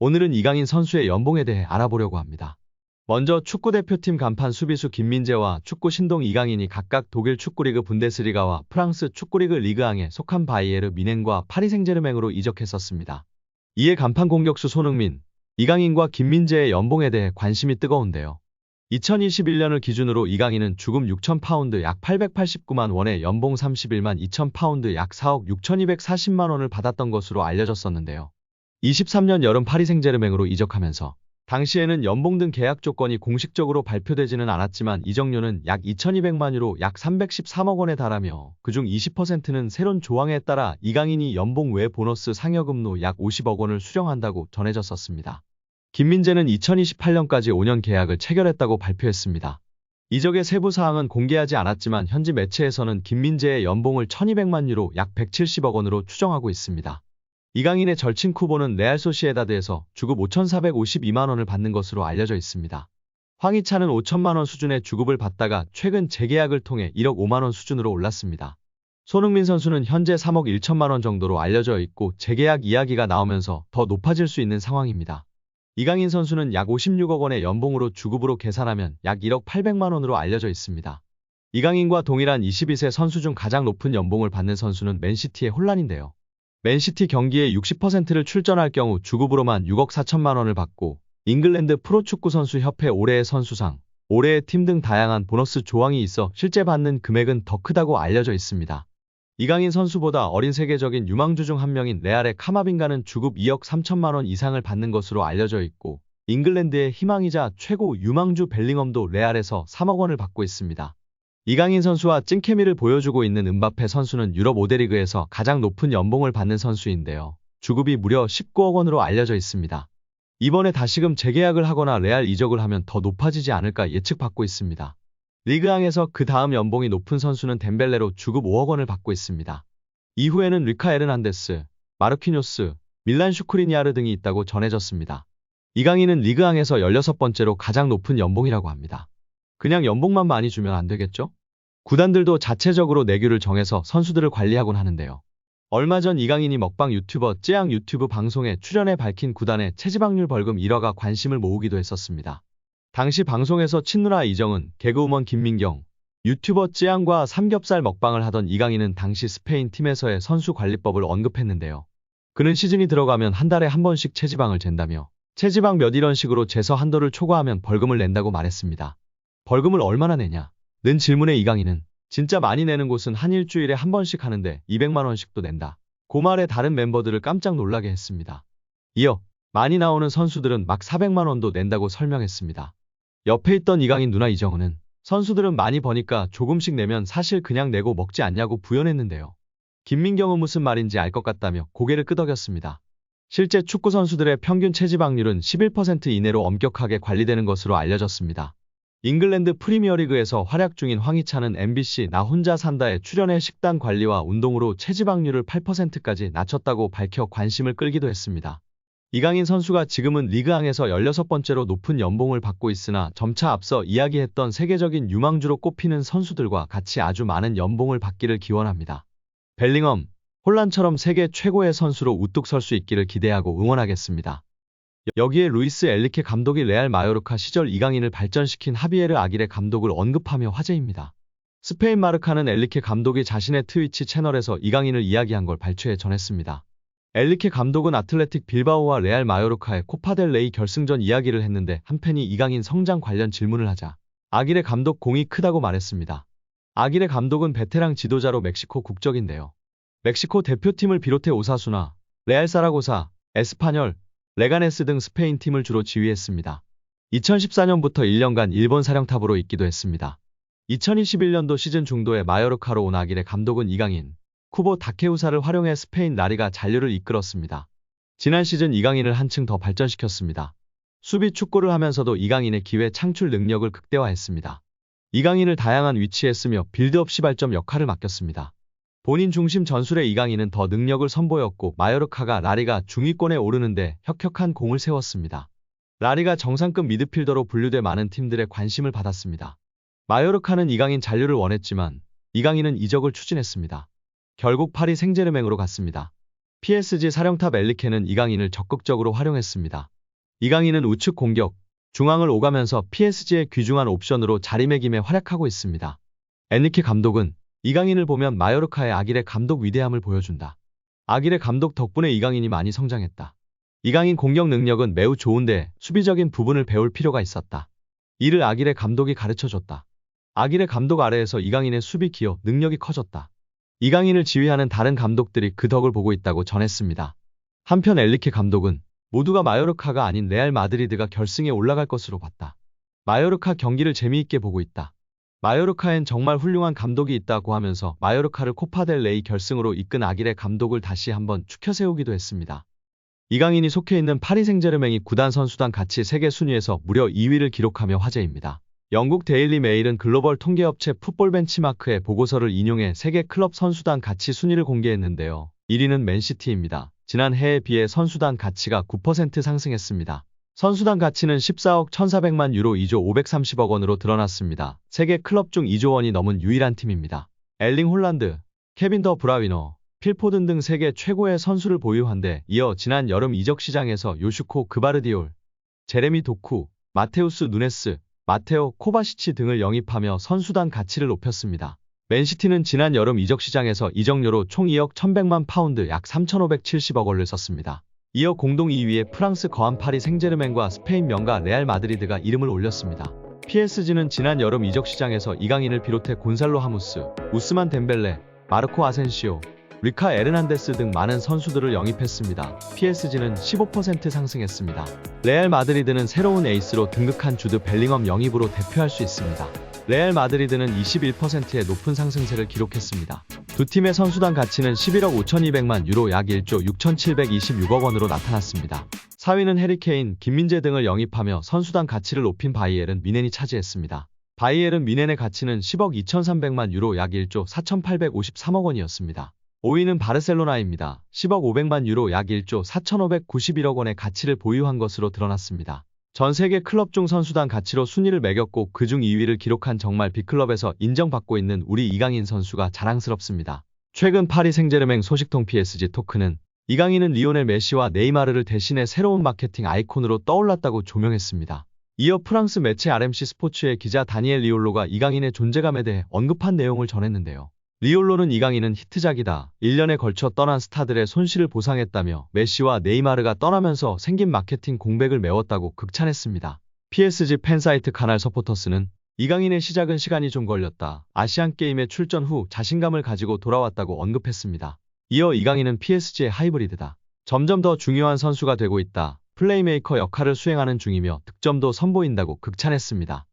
오늘은 이강인 선수의 연봉에 대해 알아보려고 합니다. 먼저 축구대표팀 간판 수비수 김민재와 축구 신동 이강인이 각각 독일 축구리그 분데스리가와 프랑스 축구리그 리그앙에 속한 바이에르 뮌헨과 파리 생제르맹으로 이적했었습니다. 이에 간판 공격수 손흥민, 이강인과 김민재의 연봉에 대해 관심이 뜨거운데요. 2021년을 기준으로 이강인은 주급 6,000파운드 약 889만 원에 연봉 31만 2,000파운드 약 4억 6,240만 원을 받았던 것으로 알려졌었는데요. 23년 여름 파리 생제르맹으로 이적하면서 당시에는 연봉 등 계약 조건이 공식적으로 발표되지는 않았지만 이적료는 약 2,200만 유로 약 313억 원에 달하며 그중 20%는 새로운 조항에 따라 이강인이 연봉 외 보너스 상여금로 약 50억 원을 수령한다고 전해졌었습니다. 김민재는 2028년까지 5년 계약을 체결했다고 발표했습니다. 이적의 세부 사항은 공개하지 않았지만 현지 매체에서는 김민재의 연봉을 1,200만 유로 약 170억 원으로 추정하고 있습니다. 이강인의 절친 쿠보는 레알 소시에다드에서 주급 5,452만 원을 받는 것으로 알려져 있습니다. 황희찬은 5천만 원 수준의 주급을 받다가 최근 재계약을 통해 1억 5만 원 수준으로 올랐습니다. 손흥민 선수는 현재 3억 1천만 원 정도로 알려져 있고 재계약 이야기가 나오면서 더 높아질 수 있는 상황입니다. 이강인 선수는 약 56억 원의 연봉으로 주급으로 계산하면 약 1억 800만 원으로 알려져 있습니다. 이강인과 동일한 22세 선수 중 가장 높은 연봉을 받는 선수는 맨시티의 혼란인데요. 맨시티 경기에 60%를 출전할 경우 주급으로만 6억 4천만 원을 받고 잉글랜드 프로축구 선수 협회 올해의 선수상, 올해의 팀 등 다양한 보너스 조항이 있어 실제 받는 금액은 더 크다고 알려져 있습니다. 이강인 선수보다 어린 세계적인 유망주 중 한 명인 레알의 카마빈가는 주급 2억 3천만 원 이상을 받는 것으로 알려져 있고 잉글랜드의 희망이자 최고 유망주 벨링엄도 레알에서 3억 원을 받고 있습니다. 이강인 선수와 찐케미를 보여주고 있는 음바페 선수는 유럽 5대 리그에서 가장 높은 연봉을 받는 선수인데요. 주급이 무려 19억 원으로 알려져 있습니다. 이번에 다시금 재계약을 하거나 레알 이적을 하면 더 높아지지 않을까 예측받고 있습니다. 리그앙에서 그 다음 연봉이 높은 선수는 덴벨레로 주급 5억 원을 받고 있습니다. 이후에는 리카 에르난데스, 마르퀴뇨스, 밀란 슈크리니아르 등이 있다고 전해졌습니다. 이강인은 리그앙에서 16번째로 가장 높은 연봉이라고 합니다. 그냥 연봉만 많이 주면 안 되겠죠? 구단들도 자체적으로 내규를 정해서 선수들을 관리하곤 하는데요. 얼마 전 이강인이 먹방 유튜버 쯔양 유튜브 방송에 출연해 밝힌 구단의 체지방률 벌금 1억가 관심을 모으기도 했었습니다. 당시 방송에서 친누나 이정은, 개그우먼 김민경, 유튜버 쯔양과 삼겹살 먹방을 하던 이강인은 당시 스페인 팀에서의 선수 관리법을 언급했는데요. 그는 시즌이 들어가면 한 달에 한 번씩 체지방을 잰다며 체지방 몇 이런 식으로 재서 한도를 초과하면 벌금을 낸다고 말했습니다. 벌금을 얼마나 내냐? 는 질문에 이강인은 진짜 많이 내는 곳은 한 일주일에 한 번씩 하는데 200만 원씩도 낸다. 그 말에 다른 멤버들을 깜짝 놀라게 했습니다. 이어 많이 나오는 선수들은 막 400만 원도 낸다고 설명했습니다. 옆에 있던 이강인 누나 이정은은 선수들은 많이 버니까 조금씩 내면 사실 그냥 내고 먹지 않냐고 부연했는데요. 김민경은 무슨 말인지 알 것 같다며 고개를 끄덕였습니다. 실제 축구 선수들의 평균 체지방률은 11% 이내로 엄격하게 관리되는 것으로 알려졌습니다. 잉글랜드 프리미어리그에서 활약 중인 황희찬은 MBC 나 혼자 산다에 출연해 식단 관리와 운동으로 체지방률을 8%까지 낮췄다고 밝혀 관심을 끌기도 했습니다. 이강인 선수가 지금은 리그앙에서 16번째로 높은 연봉을 받고 있으나 점차 앞서 이야기했던 세계적인 유망주로 꼽히는 선수들과 같이 아주 많은 연봉을 받기를 기원합니다. 벨링엄, 홀란처럼 세계 최고의 선수로 우뚝 설 수 있기를 기대하고 응원하겠습니다. 여기에 루이스 엘리케 감독이 레알 마요르카 시절 이강인을 발전시킨 하비에르 아기레 감독을 언급하며 화제입니다. 스페인 마르카는 엘리케 감독이 자신의 트위치 채널에서 이강인을 이야기한 걸 발췌해 전했습니다. 엘리케 감독은 아틀레틱 빌바오와 레알 마요르카의 코파델레이 결승전 이야기를 했는데 한 팬이 이강인 성장 관련 질문을 하자 아기레 감독 공이 크다고 말했습니다. 아기레 감독은 베테랑 지도자로 멕시코 국적인데요. 멕시코 대표팀을 비롯해 오사수나, 레알 사라고사, 에스파뇰, 레가네스 등 스페인 팀을 주로 지휘했습니다. 2014년부터 1년간 일본 사령탑으로 있기도 했습니다. 2021년도 시즌 중도에 마요르카로 온 아기레 감독은 이강인, 쿠보 다케우사를 활용해 스페인 라리가 잔류를 이끌었습니다. 지난 시즌 이강인을 한층 더 발전시켰습니다. 수비 축구를 하면서도 이강인의 기회 창출 능력을 극대화했습니다. 이강인을 다양한 위치에 쓰며 빌드업 시발점 역할을 맡겼습니다. 본인 중심 전술의 이강인은 더 능력을 선보였고 마요르카가 라리가 중위권에 오르는데 혁혁한 공을 세웠습니다. 라리가 정상급 미드필더로 분류돼 많은 팀들의 관심을 받았습니다. 마요르카는 이강인 잔류를 원했지만 이강인은 이적을 추진했습니다. 결국 파리 생제르맹으로 갔습니다. PSG 사령탑 엘리케는 이강인을 적극적으로 활용했습니다. 이강인은 우측 공격, 중앙을 오가면서 PSG의 귀중한 옵션으로 자리매김에 활약하고 있습니다. 엔리케 감독은 이강인을 보면 마요르카의 아길의 감독 위대함을 보여준다. 아길의 감독 덕분에 이강인이 많이 성장했다. 이강인 공격 능력은 매우 좋은데 수비적인 부분을 배울 필요가 있었다. 이를 아길의 감독이 가르쳐줬다. 아길의 감독 아래에서 이강인의 수비 기여 능력이 커졌다. 이강인을 지휘하는 다른 감독들이 그 덕을 보고 있다고 전했습니다. 한편 엘리케 감독은 모두가 마요르카가 아닌 레알 마드리드가 결승에 올라갈 것으로 봤다. 마요르카 경기를 재미있게 보고 있다. 마요르카엔 정말 훌륭한 감독이 있다고 하면서 마요르카를 코파델레이 결승으로 이끈 아길의 감독을 다시 한번 추켜세우기도 했습니다. 이강인이 속해 있는 파리 생제르맹이 구단 선수단 가치 세계 순위에서 무려 2위를 기록하며 화제입니다. 영국 데일리 메일은 글로벌 통계업체 풋볼 벤치마크의 보고서를 인용해 세계 클럽 선수단 가치 순위를 공개했는데요. 1위는 맨시티입니다. 지난 해에 비해 선수단 가치가 9% 상승했습니다. 선수단 가치는 14억 1,400만 유로 2조 530억 원으로 드러났습니다. 세계 클럽 중 2조 원이 넘은 유일한 팀입니다. 엘링 홀란드, 케빈 더 브라위너, 필포든 등 세계 최고의 선수를 보유한데 이어 지난 여름 이적 시장에서 요슈코 그바르디올, 제레미 도쿠, 마테우스 누네스, 마테오 코바시치 등을 영입하며 선수단 가치를 높였습니다. 맨시티는 지난 여름 이적 시장에서 이적료로 총 2억 1,100만 파운드 약 3,570억 원을 썼습니다. 이어 공동 2위에 프랑스 거한 파리 생제르맹과 스페인 명가 레알 마드리드가 이름을 올렸습니다. PSG는 지난 여름 이적 시장에서 이강인을 비롯해 곤살로 하무스, 우스만 덴벨레, 마르코 아센시오, 리카 에르난데스 등 많은 선수들을 영입했습니다. PSG는 15% 상승했습니다. 레알 마드리드는 새로운 에이스로 등극한 주드 벨링엄 영입으로 대표할 수 있습니다. 레알 마드리드는 21%의 높은 상승세를 기록했습니다. 두 팀의 선수단 가치는 11억 5,200만 유로 약 1조 6,726억 원으로 나타났습니다. 4위는 해리케인, 김민재 등을 영입하며 선수단 가치를 높인 바이에른 뮌헨이 차지했습니다. 바이에른 뮌헨의 가치는 10억 2,300만 유로 약 1조 4,853억 원이었습니다. 5위는 바르셀로나입니다. 10억 500만 유로 약 1조 4,591억 원의 가치를 보유한 것으로 드러났습니다. 전 세계 클럽 중 선수단 가치로 순위를 매겼고 그중 2위를 기록한 정말 빅클럽에서 인정받고 있는 우리 이강인 선수가 자랑스럽습니다. 최근 파리 생제르맹 소식통 PSG 토크는 이강인은 리오넬 메시와 네이마르를 대신해 새로운 마케팅 아이콘으로 떠올랐다고 조명했습니다. 이어 프랑스 매체 RMC 스포츠의 기자 다니엘 리올로가 이강인의 존재감에 대해 언급한 내용을 전했는데요. 리올로는 이강인은 히트작이다. 1년에 걸쳐 떠난 스타들의 손실을 보상했다며 메시와 네이마르가 떠나면서 생긴 마케팅 공백을 메웠다고 극찬했습니다. PSG 팬사이트 카날 서포터스는 이강인의 시작은 시간이 좀 걸렸다. 아시안게임에 출전 후 자신감을 가지고 돌아왔다고 언급했습니다. 이어 이강인은 PSG의 하이브리드다. 점점 더 중요한 선수가 되고 있다. 플레이메이커 역할을 수행하는 중이며 득점도 선보인다고 극찬했습니다.